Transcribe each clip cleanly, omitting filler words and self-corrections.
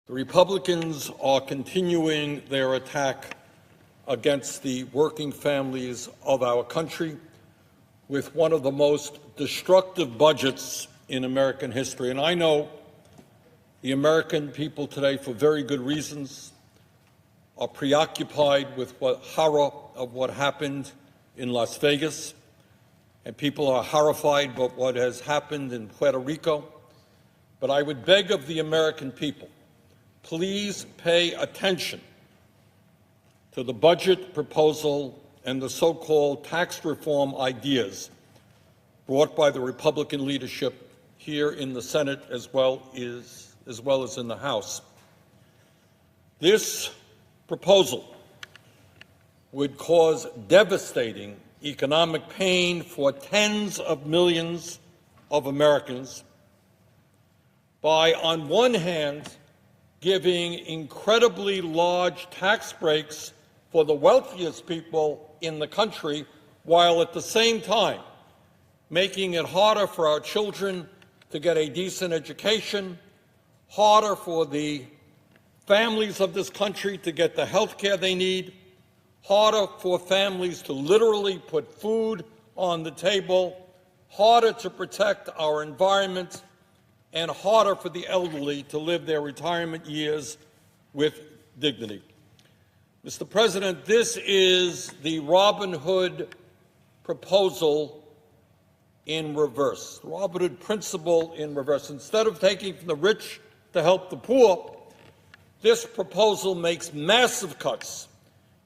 The Republicans are continuing their attack against the working families of our country with one of the most destructive budgets in American history. And I know the American people today, for very good reasons, are preoccupied with the horror of what happened in Las Vegas, and people are horrified by what has happened in Puerto Rico. But I would beg of the American people, please pay attention to the budget proposal and the so-called tax reform ideas brought by the Republican leadership here in the Senate as well as in the House. This proposal would cause devastating economic pain for tens of millions of Americans by, on one hand, giving incredibly large tax breaks for the wealthiest people in the country, while at the same time making it harder for our children to get a decent education, harder for the families of this country to get the health care they need, harder for families to literally put food on the table, harder to protect our environment, and harder for the elderly to live their retirement years with dignity. Mr. President, this is the Robin Hood proposal in reverse, the Robin Hood principle in reverse. Instead of taking from the rich to help the poor, this proposal makes massive cuts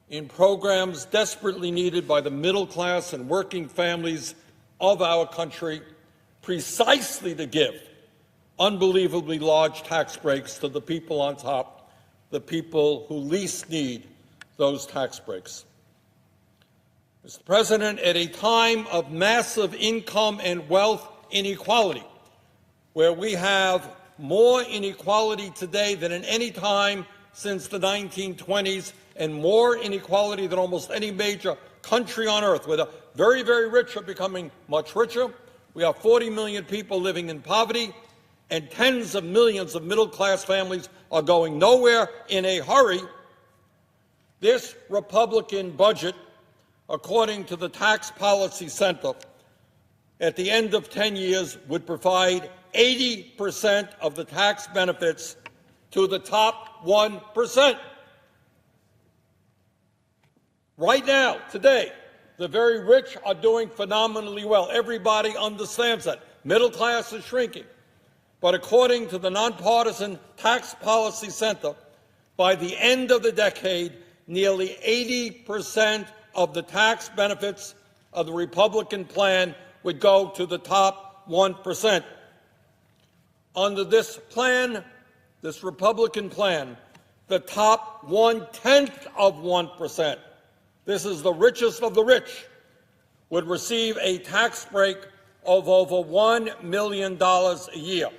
in programs desperately needed by the middle class and working families of our country, precisely to give unbelievably large tax breaks to the people on top, the people who least need those tax breaks. Mr. President, at a time of massive income and wealth inequality, where we have more inequality today than at any time since the 1920s, and more inequality than almost any major country on earth, where the very, very rich are becoming much richer. We have 40 million people living in poverty, and tens of millions of middle-class families are going nowhere in a hurry. This Republican budget, according to the Tax Policy Center, at the end of 10 years would provide 80% of the tax benefits to the top 1%. Right now, today, the very rich are doing phenomenally well. Everybody understands that. Middle class is shrinking. But according to the Nonpartisan Tax Policy Center, by the end of the decade, nearly 80% of the tax benefits of the Republican plan would go to the top 1%. Under this plan, this Republican plan, the top 1/10 of 1%, this is the richest of the rich, would receive a tax break of over $1 million a year.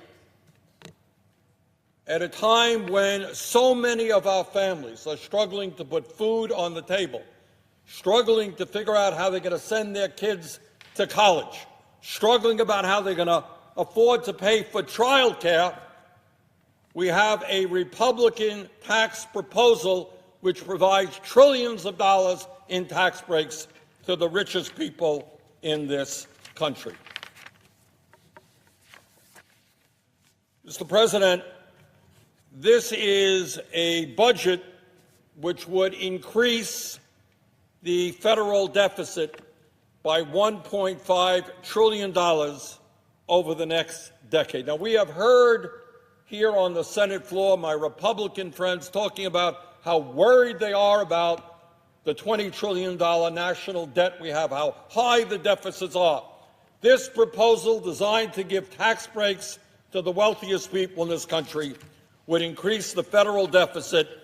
At a time when so many of our families are struggling to put food on the table, struggling to figure out how they're going to send their kids to college, struggling about how they're going to afford to pay for child care, we have a Republican tax proposal which provides trillions of dollars in tax breaks to the richest people in this country. Mr. President, this is a budget which would increase the federal deficit by $1.5 trillion over the next decade. Now, we have heard here on the Senate floor my Republican friends talking about how worried they are about the $20 trillion national debt we have, how high the deficits are. This proposal, designed to give tax breaks to the wealthiest people in this country, would increase the federal deficit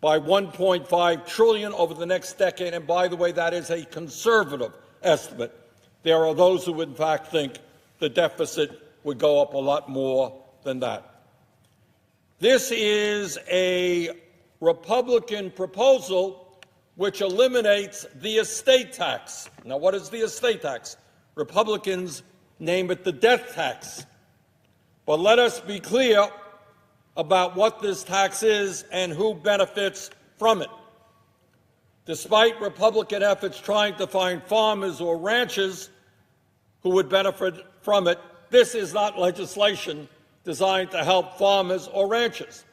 by $1.5 trillion over the next decade. And by the way, that is a conservative estimate. There are those who, in fact, think the deficit would go up a lot more than that. This is a Republican proposal which eliminates the estate tax. Now, what is the estate tax? Republicans name it the death tax. But let us be clear, about what this tax is and who benefits from it. Despite Republican efforts trying to find farmers or ranchers who would benefit from it, this is not legislation designed to help farmers or ranchers.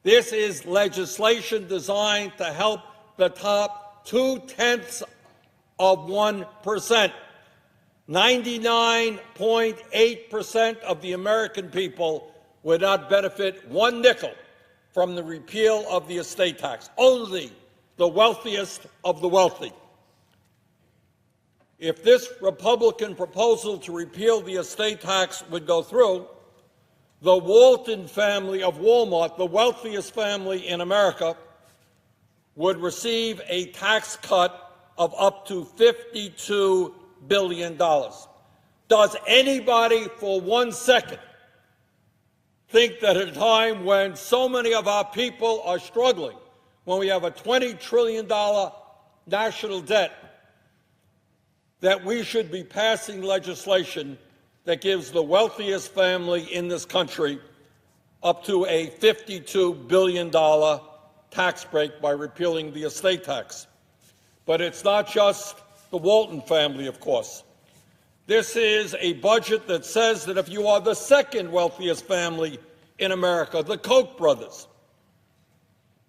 This is legislation designed to help the top 0.2%. 99.8% of the American people would not benefit one nickel from the repeal of the estate tax. Only the wealthiest of the wealthy. If this Republican proposal to repeal the estate tax would go through, the Walton family of Walmart, the wealthiest family in America, would receive a tax cut of up to $52 billion. Does anybody for 1 second think that at a time when so many of our people are struggling, when we have a $20 trillion national debt, that we should be passing legislation that gives the wealthiest family in this country up to a $52 billion tax break by repealing the estate tax? But it's not just the Walton family, of course. This is a budget that says that if you are the second wealthiest family in America, the Koch brothers,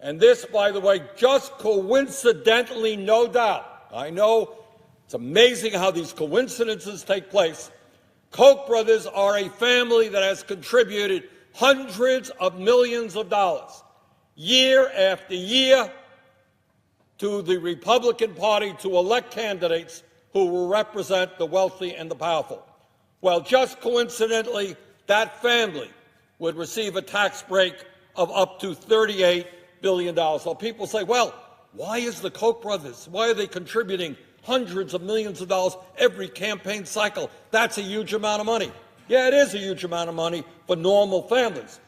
and this, by the way, just coincidentally, no doubt, I know it's amazing how these coincidences take place, Koch brothers are a family that has contributed hundreds of millions of dollars year after year to the Republican Party to elect candidates who will represent the wealthy and the powerful. Well, just coincidentally, that family would receive a tax break of up to $38 billion. So people say, well, why is the Koch brothers, why are they contributing hundreds of millions of dollars every campaign cycle? That's a huge amount of money. Yeah, it is a huge amount of money for normal families.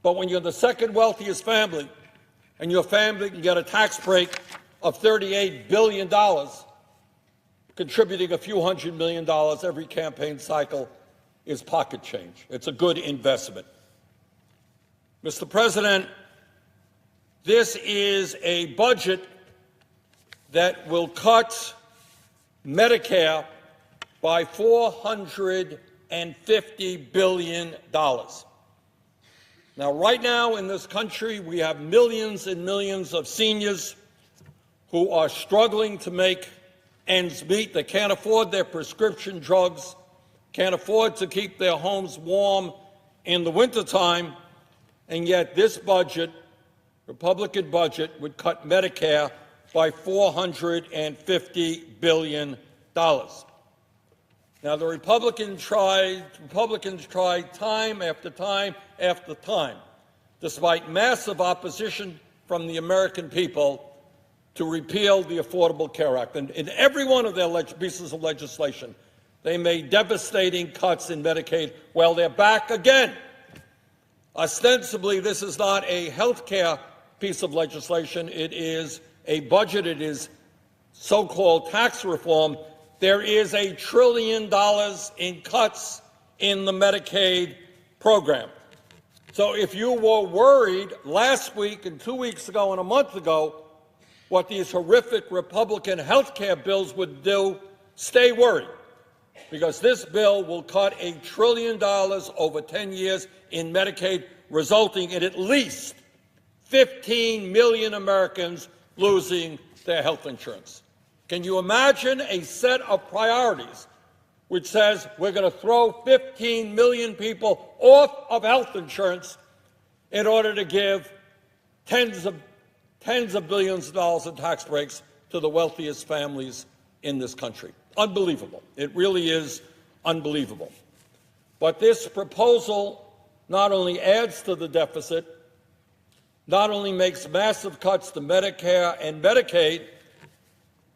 But when you're the second wealthiest family and your family can get a tax break of $38 billion, contributing a few $100 million every campaign cycle is pocket change. It's a good investment. Mr. President, this is a budget that will cut Medicare by $450 billion. Now, right now in this country, we have millions and millions of seniors who are struggling to make ends meet. They can't afford their prescription drugs, can't afford to keep their homes warm in the wintertime, and yet this budget, Republican budget, would cut Medicare by $450 billion. Now, the Republicans tried time after time after time, despite massive opposition from the American people, to repeal the Affordable Care Act. And in every one of their pieces of legislation, they made devastating cuts in Medicaid. Well, they're back again. Ostensibly, this is not a health care piece of legislation. It is a budget. It is so-called tax reform. There is $1 trillion in cuts in the Medicaid program. So if you were worried last week and 2 weeks ago and a month ago what these horrific Republican health care bills would do, stay worried, because this bill will cut $1 trillion over 10 years in Medicaid, resulting in at least 15 million Americans losing their health insurance. Can you imagine a set of priorities which says we're going to throw 15 million people off of health insurance in order to give tens of billions of dollars in tax breaks to the wealthiest families in this country? Unbelievable. It really is unbelievable. But this proposal not only adds to the deficit, not only makes massive cuts to Medicare and Medicaid,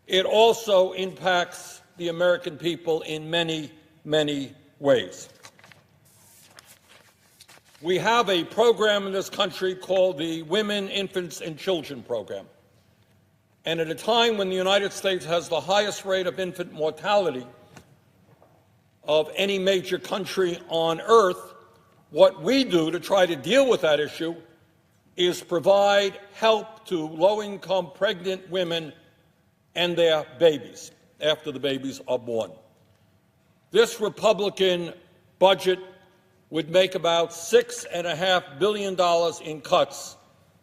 it also impacts the American people in many, many ways. We have a program in this country called the Women, Infants, and Children Program. And at a time when the United States has the highest rate of infant mortality of any major country on earth, What we do to try to deal with that issue is provide help to low-income pregnant women and their babies after the babies are born. This Republican budget would make about $6.5 billion in cuts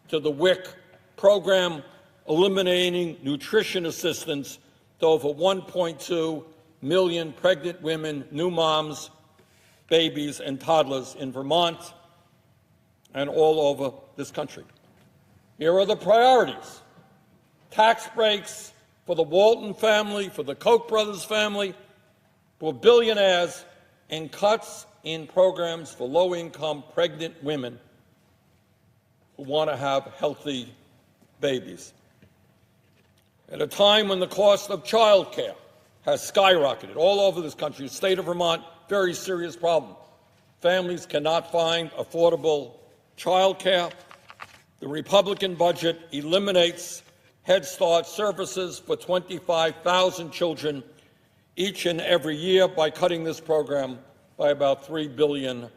to the WIC program, eliminating nutrition assistance to over 1.2 million pregnant women, new moms, babies, and toddlers in Vermont and all over this country. Here are the priorities: tax breaks for the Walton family, for the Koch brothers family, for billionaires, and cuts in programs for low-income pregnant women who want to have healthy babies. At a time when the cost of child care has skyrocketed all over this country, the state of Vermont, very serious problem. Families cannot find affordable child care. The Republican budget eliminates Head Start services for 25,000 children each and every year by cutting this program by about $3 billion.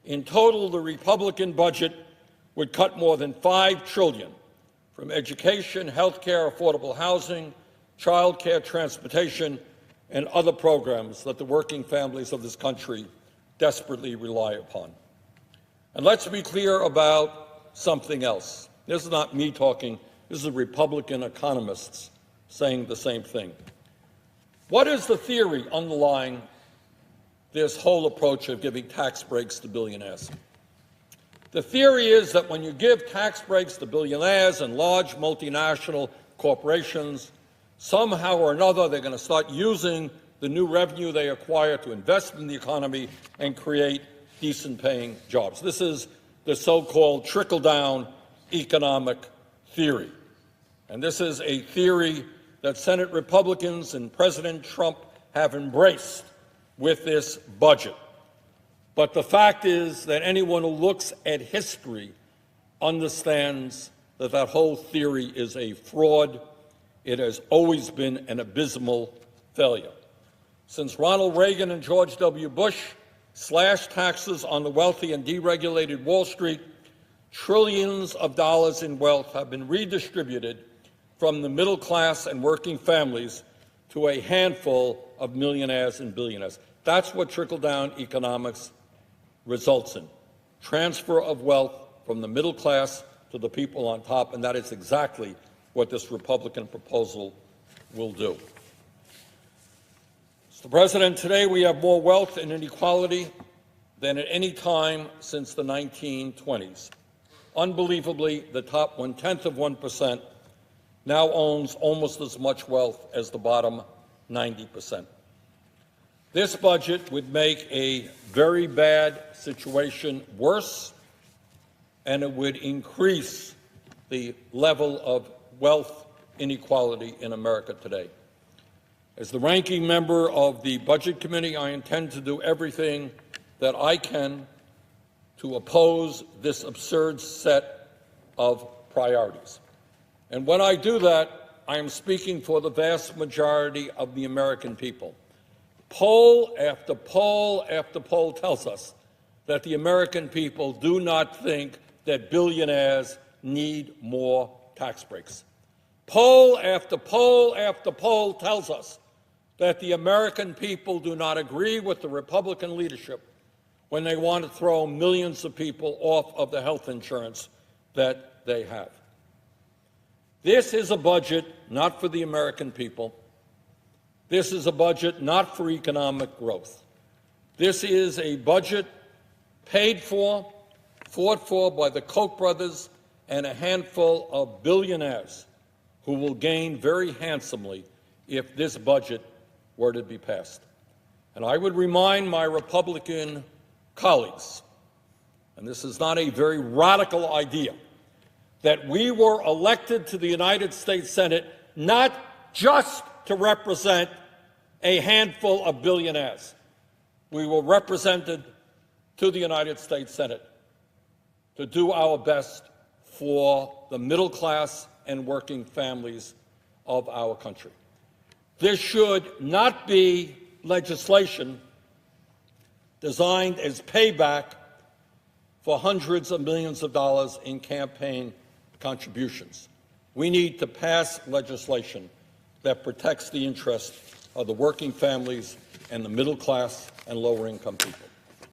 In total, the Republican budget would cut more than $5 trillion from education, health care, affordable housing, child care, transportation, and other programs that the working families of this country desperately rely upon. And let's be clear about something else. This is not me talking. This is Republican economists saying the same thing. What is the theory underlying this whole approach of giving tax breaks to billionaires? The theory is that when you give tax breaks to billionaires and large multinational corporations, somehow or another they're going to start using the new revenue they acquire to invest in the economy and create decent-paying jobs. This is the so-called trickle-down economic theory. And this is a theory that Senate Republicans and President Trump have embraced with this budget. But the fact is that anyone who looks at history understands that that whole theory is a fraud. It has always been an abysmal failure. Since Ronald Reagan and George W. Bush slashed taxes on the wealthy and deregulated Wall Street, trillions of dollars in wealth have been redistributed from the middle class and working families to a handful of millionaires and billionaires. That's what trickle-down economics results in: transfer of wealth from the middle class to the people on top, and that is exactly what this Republican proposal will do. Mr. President, today we have more wealth and inequality than at any time since the 1920s. Unbelievably, the top 1/10 of 1% now owns almost as much wealth as the bottom 90%. This budget would make a very bad situation worse, and it would increase the level of wealth inequality in America today. As the ranking member of the Budget Committee, I intend to do everything that I can to oppose this absurd set of priorities. And when I do that, I am speaking for the vast majority of the American people. Poll after poll after poll tells us that the American people do not think that billionaires need more tax breaks. Poll after poll after poll tells us that the American people do not agree with the Republican leadership when they want to throw millions of people off of the health insurance that they have. This is a budget not for the American people. This is a budget not for economic growth. This is a budget paid for, fought for by the Koch brothers and a handful of billionaires who will gain very handsomely if this budget were to be passed. And I would remind my Republican colleagues, and this is not a very radical idea, that we were elected to the United States Senate not just to represent a handful of billionaires. We were represented to the United States Senate to do our best for the middle class and working families of our country. This should not be legislation designed as payback for hundreds of millions of dollars in campaign contributions. We need to pass legislation that protects the interests of the working families and the middle class and lower income people.